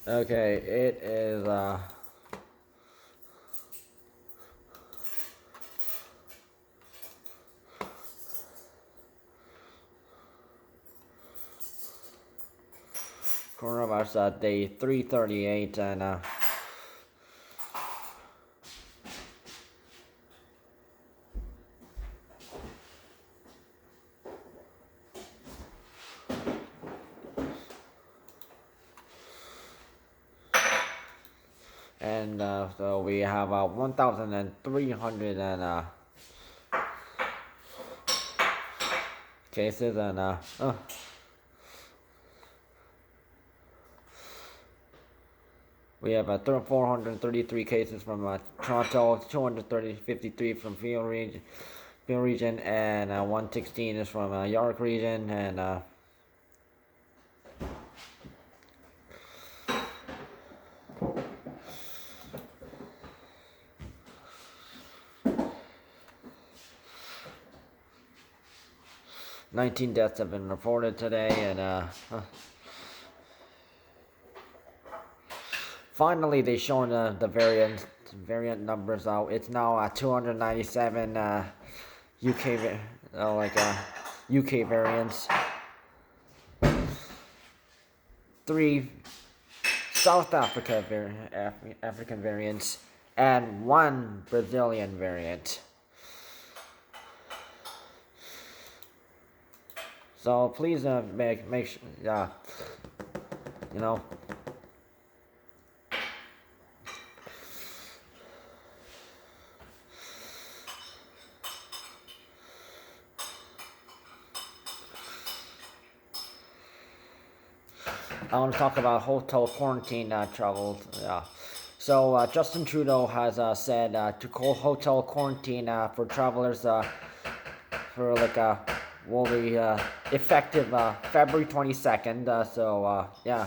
Okay, it is coronavirus day 338, and so we have 1,300 cases, and we have 433 cases from Toronto, 53 from Peel region, and 116 is from York region, and 19 deaths have been reported today, and finally they shown the variant numbers out. It's now 297 UK UK variants, 3 South African variants, and 1 Brazilian variant. So please make sure, you know. I want to talk about hotel quarantine troubles. Yeah. So Justin Trudeau has said to call hotel quarantine for travelers for will be effective February 22nd. So yeah.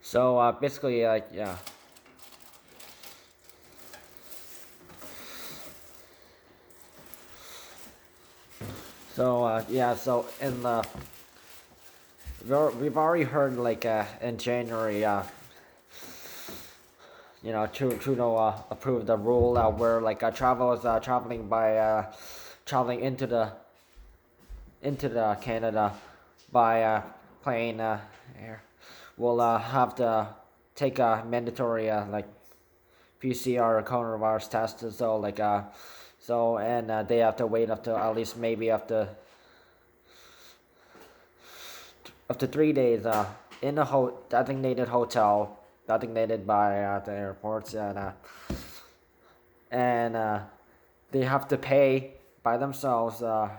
So basically, yeah. So yeah. So in the we've already heard in January, Trudeau approved the rule where travelers traveling into the Canada by plane air will have to take a mandatory PCR or coronavirus test. So and they have to wait up to at least maybe up to 3 days in a designated hotel designated by the airports, and they have to pay by themselves for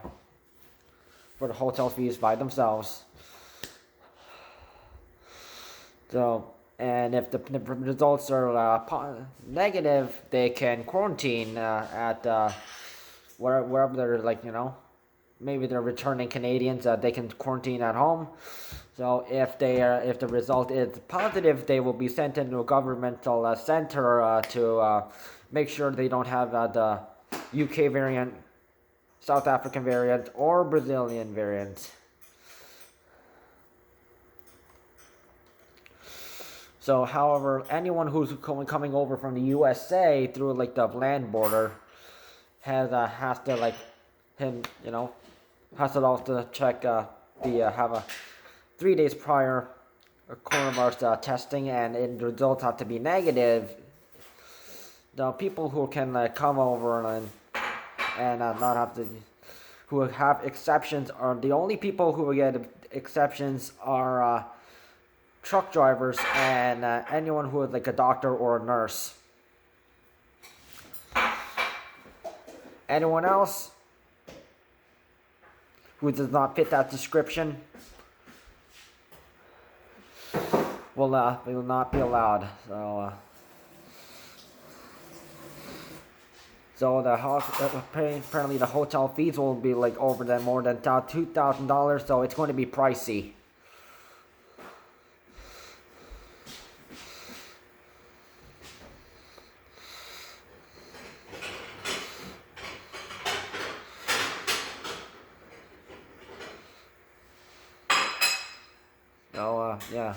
the hotel fees by themselves. So, and if the results are negative, they can quarantine at wherever they're maybe they're returning Canadians. They can quarantine at home. So if the result is positive, they will be sent into a governmental center to make sure they don't have the UK variant, South African variant, or Brazilian variant. So, however, anyone who's coming over from the USA through the land border has to has to also check have a 3 days prior coronavirus testing, and the results have to be negative. The people who can come over and not have to, who have exceptions, are the only people who will get exceptions are truck drivers and anyone who is a doctor or a nurse. Anyone else who does not fit that description will not be allowed. So apparently the hotel fees will be over more than $2,000. So it's going to be pricey. yeah.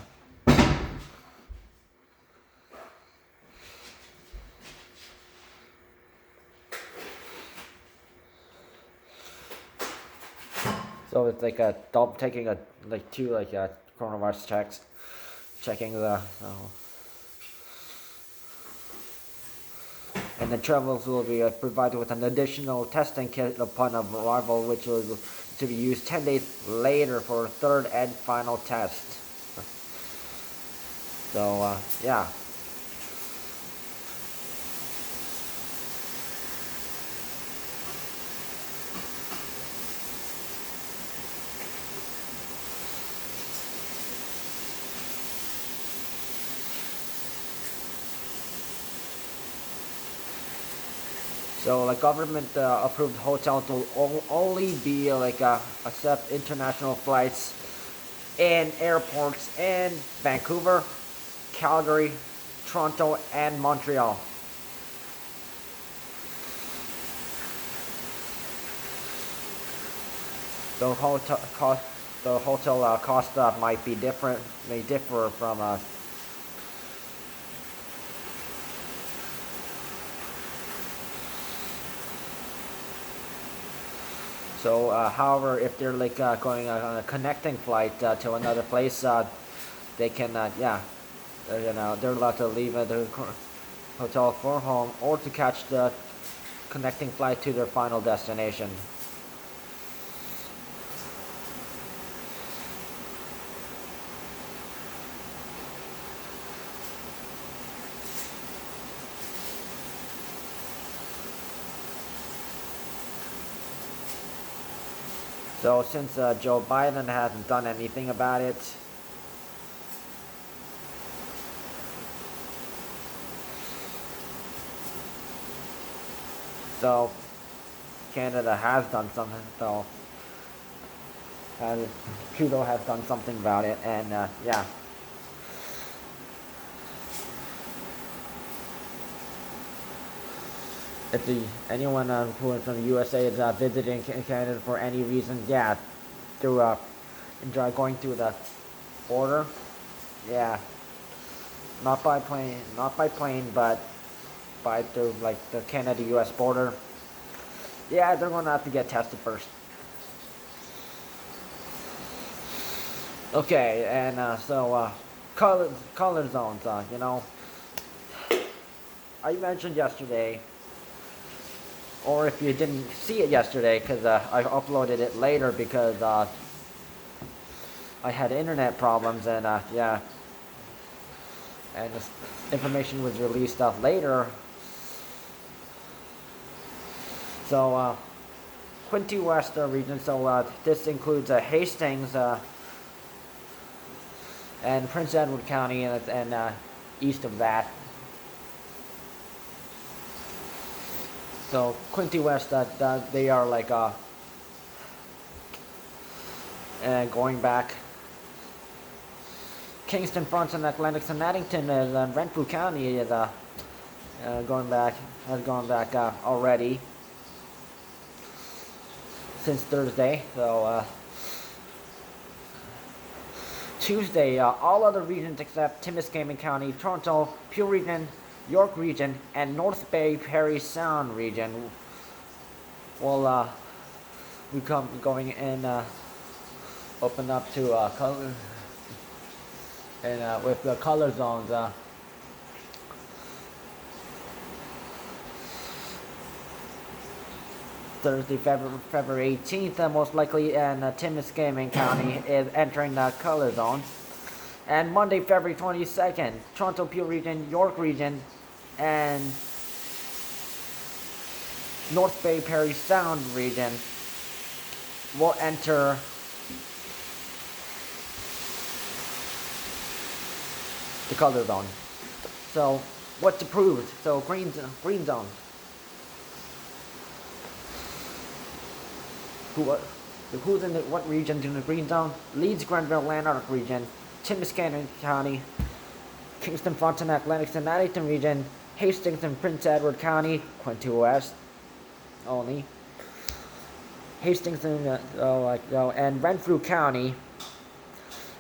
So it's like a double taking a like two like coronavirus checks, checking and the travelers will be provided with an additional testing kit upon arrival, which was to be used 10 days later for a third and final test. So yeah. So like government approved hotels will only be like accept international flights in airports in Vancouver, Calgary, Toronto, and Montreal. The hotel cost, the hotel cost might be different, may differ from so, however, if they're like going on a connecting flight to another place, they can, yeah, they're allowed to leave the hotel for home or to catch the connecting flight to their final destination. So, since Joe Biden hasn't done anything about it, so Canada has done something. So, uh, Trudeau has done something about it, and yeah. If anyone who is from the USA is visiting Canada for any reason, yeah, through enjoy going through the border, yeah, not by plane, but by through like the Canada-U.S. border. Yeah, they're gonna have to get tested first. Okay, and color zones. I mentioned yesterday, or if you didn't see it yesterday, because I uploaded it later because I had internet problems, and yeah, and this information was released later. So Quinte West region. So this includes Hastings and Prince Edward County, and east of that. So Quinte West, they are like going back. Kingston, Frontenac, Lennox, and Addington, and Renfrew County is going back. Has gone back already since Thursday. So Tuesday, all other regions except Timiskaming County, Toronto, Peel Region, York Region, and North Bay Parry Sound Region will become going and open up to color and with the color zones. Thursday, February 18th, most likely in Timiskaming County is entering the color zone. And Monday, February 22nd, Toronto, Peel Region, York Region, and North Bay Parry Sound Region will enter the color zone. So, what's approved? So, green zone. Who's in what regions in the green zone? Leeds, Grenville, Lanark region, Timiskaming County, Kingston, Frontenac, Lennox, and Addington region, Hastings and Prince Edward County, Quinte West only, Hastings and Renfrew County,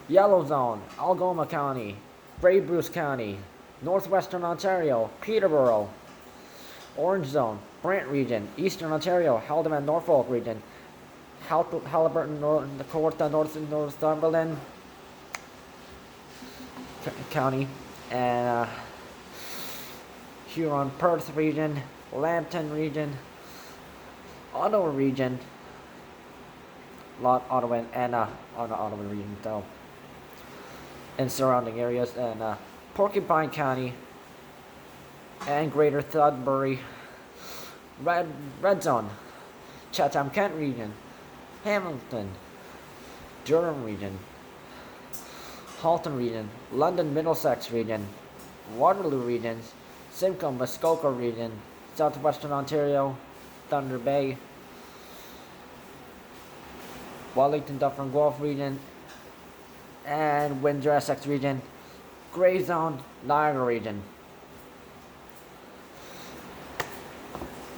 Yellow Zone, Algoma County, Brave Bruce County, Northwestern Ontario, Peterborough. Orange Zone, Brant Region, Eastern Ontario, Haldimand, Norfolk Region, Haliburton, Kawartha, Northumberland County, and Huron, Perth Region, Lambton Region, Ottawa Region, Ottawa and Ottawa Region, though, and surrounding areas, and Porcupine County, and Greater Sudbury, Red Zone, Chatham Kent Region, Hamilton, Durham Region, Halton Region, London Middlesex Region, Waterloo Regions, Simcoe Muskoka Region, Southwestern Ontario, Thunder Bay, Wellington Dufferin Gulf Region, and Windsor Essex Region, Grey Zone, Niagara Region.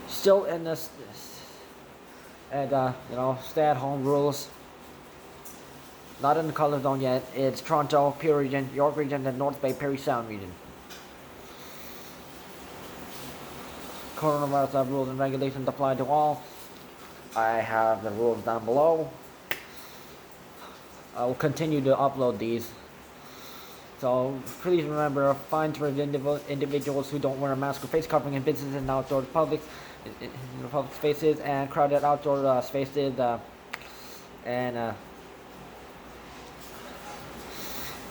Still in this and stay-at-home rules. Not in the color zone yet. It's Toronto, Peel Region, York Region, and North Bay, Parry Sound Region. Coronavirus rules and regulations apply to all. I have the rules down below. I will continue to upload these. So please remember, fines for individuals who don't wear a mask or face covering in businesses and outdoor public spaces and crowded outdoor spaces, and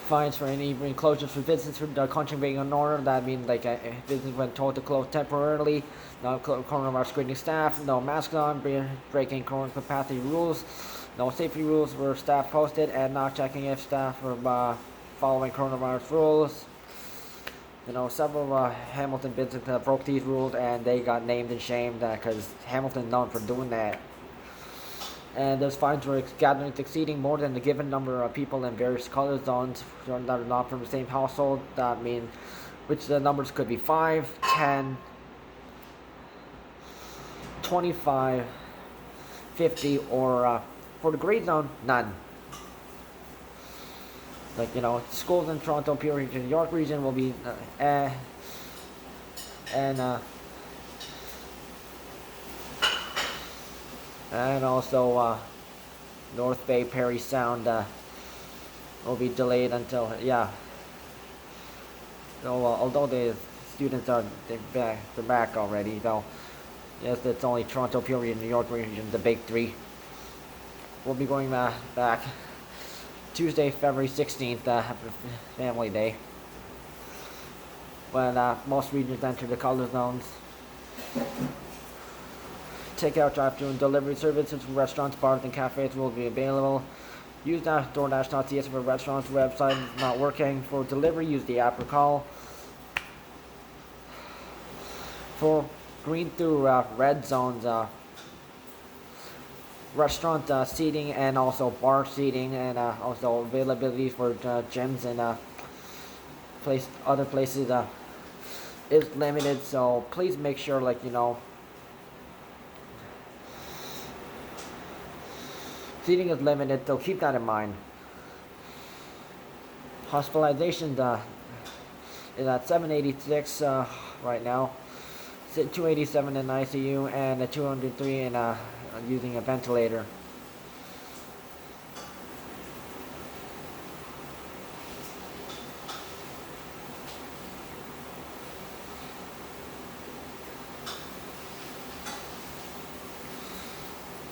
fines for any closures for business for contravening an order. That means like a business when told to close temporarily, no coronavirus screening staff, no masks on, breaking corona capacity rules, no safety rules where staff posted, and not checking if staff were following coronavirus rules. Several Hamilton businesses broke these rules, and they got named and shamed because Hamilton's known for doing that. And those fines were gatherings exceeding more than the given number of people in various color zones that are not from the same household. That means, which the numbers could be 5, 10, 25, 50, or for the gray zone, none. Schools in Toronto, Peel Region, York Region will be, and also North Bay, Parry Sound will be delayed until, So although the students they're back already, though, yes, it's only Toronto, Peel Region, New York Region, the big three. We'll be going back Tuesday, February 16th, Family Day, when most regions enter the color zones. Takeout, drive-thru, and delivery services for restaurants, bars, and cafes will be available. Use DoorDash.ca for restaurants. Website is not working. For delivery, use the app or call. For green through red zones, restaurant seating and also bar seating, and also availability for gyms and other places is limited. So please make sure, seating is limited, so keep that in mind. Hospitalization is at 786 right now. 287 in ICU and 203 in using a ventilator.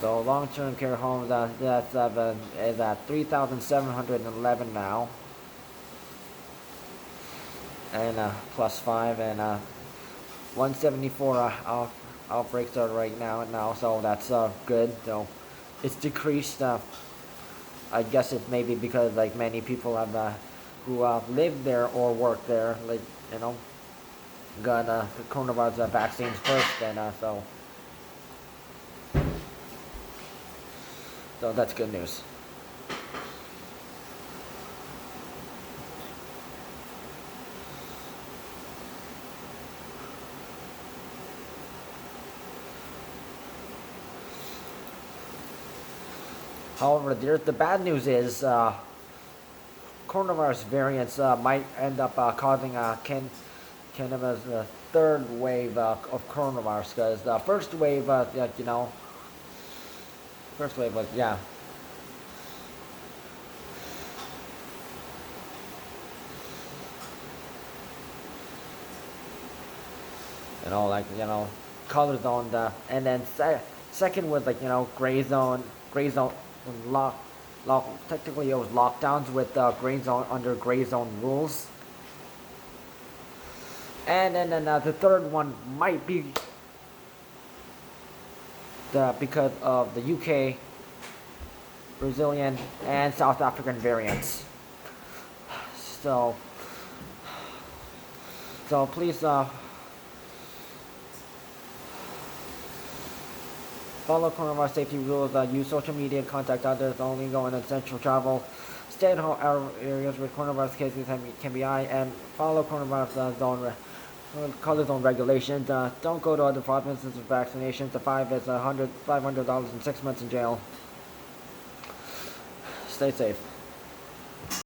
So long-term care homes is at 3,711 now, and +5, and 174 outbreaks are right now, so that's good. So it's decreased. I guess it's maybe because many people have who lived there or worked there, got coronavirus vaccines first, and so that's good news. However, the bad news is coronavirus variants might end up causing kind of a third wave of coronavirus, because the first wave, first wave was, yeah. Color zone, and then second was gray zone, technically it was lockdowns with gray zone under gray zone rules. And then the third one might be because of the UK, Brazilian, and South African variants. So, please follow coronavirus safety rules. Use social media, contact others only, go on essential travel. Stay at home areas where coronavirus cases can be high, and follow coronavirus color zone regulations. Don't go to other provinces with vaccinations. The fine is $500 and 6 months in jail. Stay safe.